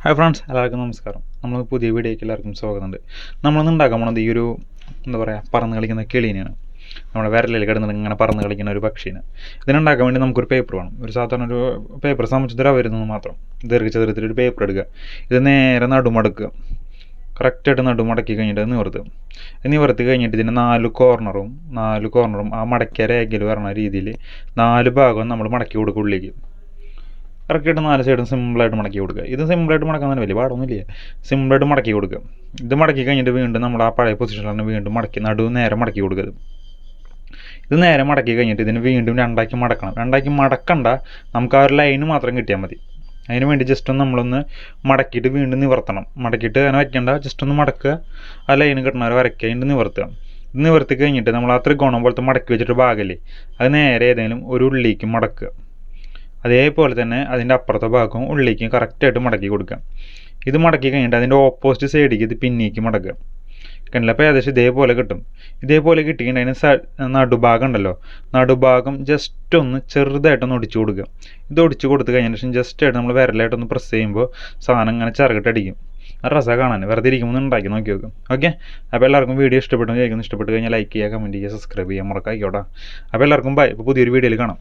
Hi friends, എല്ലാവർക്കും നമസ്കാരം. നമ്മൾ പുതിയ വീഡിയോയ്ക്ക് എല്ലാവർക്കും സ്വാഗതമുണ്ട്. നമ്മളൊന്ന് ഉണ്ടാക്കാൻ പോണത് ഈ ഒരു എന്താ പറയുക പറന്ന് കളിക്കുന്ന കിളീനെയാണ്. നമ്മുടെ വിരലിൽ കിടന്നിട്ട് ഇങ്ങനെ പറന്ന് കളിക്കുന്ന ഒരു പക്ഷീനെ. ഇതിനുണ്ടാക്കാൻ വേണ്ടി നമുക്കൊരു പേപ്പർ വേണം. ഒരു സാധാരണ ഒരു പേപ്പർ സംബന്ധിച്ചിട്ട് വരുന്നത് മാത്രം ദീർഘചതുരത്തിലൊരു പേപ്പർ എടുക്കുക. ഇത് നേരെ നടുമടക്കുക. കറക്റ്റായിട്ട് നടുമടക്കി കഴിഞ്ഞിട്ട് നിവർത്തി കഴിഞ്ഞിട്ട് ഇതിൻ്റെ നാല് കോർണറും ആ മടക്കിയ രേഖയിൽ വരണ രീതിയിൽ 4 ഭാഗവും നമ്മൾ മടക്കി കൊടുക്കുക ഉള്ളിലേക്ക്. കറക്റ്റായിട്ട് 4 സൈഡും സിമ്പിളായിട്ട് മടക്കി കൊടുക്കുക. ഇത് സിമ്പിളായിട്ട് മടക്കാൻ തന്നെ വലിയ പാടൊന്നുമില്ല. സിമ്പിളായിട്ട് മടക്കി കൊടുക്കുക. ഇത് മടക്കി കഴിഞ്ഞിട്ട് വീണ്ടും നമ്മൾ ആ പഴയ പൊസിഷനിലാണ് വീണ്ടും നേരെ മടക്കി കൊടുക്കുക. ഇത് നേരെ മടക്കി കഴിഞ്ഞിട്ട് ഇതിന് വീണ്ടും രണ്ടാക്കി മടക്കണ്ട. നമുക്ക് ആ ഒരു ലൈന് മാത്രം കിട്ടിയാൽ മതി. അതിന് വേണ്ടി ജസ്റ്റ് ഒന്ന് നമ്മളൊന്ന് മടക്കിയിട്ട് വീണ്ടും നിവർത്തണം. മടക്കിയിട്ട് അങ്ങനെ വയ്ക്കേണ്ട, ജസ്റ്റ് ഒന്ന് മടക്കുക, ആ ലൈന് കിട്ടണവരെ വരയ്ക്കുക, വീണ്ടും നിവർത്തുക. നിവർത്തി കഴിഞ്ഞിട്ട് നമ്മൾ ആ ത്രികോണം പോലത്തെ മടക്കി വെച്ചിട്ട് ഭാഗമല്ലേ, അത് നേരെ ഏതെങ്കിലും ഒരു ഉള്ളിലേക്ക് മടക്കുക. അതേപോലെ തന്നെ അതിൻ്റെ അപ്പുറത്തെ ഭാഗവും ഉള്ളിലേക്കും കറക്റ്റായിട്ട് മടക്കി കൊടുക്കുക. ഇത് മടക്കി കഴിഞ്ഞിട്ട് അതിൻ്റെ ഓപ്പോസിറ്റ് സൈഡിലേക്ക് ഇത് പിന്നേക്ക് മടക്കുക. കണ്ടില്ല? അപ്പോൾ ഏകദേശം ഇതേപോലെ കിട്ടും. ഇതേപോലെ കിട്ടിയിട്ട് അതിന് നടുഭാഗം ഉണ്ടല്ലോ, നടുഭാഗം ജസ്റ്റ് ഒന്ന് ചെറുതായിട്ടൊന്ന് ഒടിച്ചു കൊടുക്കുക. ഇത് ഒടിച്ചു കൊടുത്ത് കഴിഞ്ഞതിന് ശേഷം ജസ്റ്റായിട്ട് നമ്മൾ വിരലായിട്ടൊന്ന് പ്രസ് ചെയ്യുമ്പോൾ സാധനം ഇങ്ങനെ ചിറകിട്ടടിക്കും. അത് രസമാണ് കാണാൻ. വെറുതെ ഇരിക്കുമ്പോൾ ഉണ്ടാക്കി നോക്കി നോക്കും. ഓക്കെ, അപ്പോൾ എല്ലാവർക്കും വീഡിയോ ഇഷ്ടപ്പെട്ടു കഴിഞ്ഞാൽ ലൈക്ക് ചെയ്യുക, കമൻറ്റ് ചെയ്യുക, സബ്സ്ക്രൈബ് ചെയ്യാൻ മറക്കായിക്കോട്ടെ. അപ്പോൾ എല്ലാവർക്കും ബൈ. ഇപ്പോൾ പുതിയൊരു വീഡിയോയിൽ കാണാം.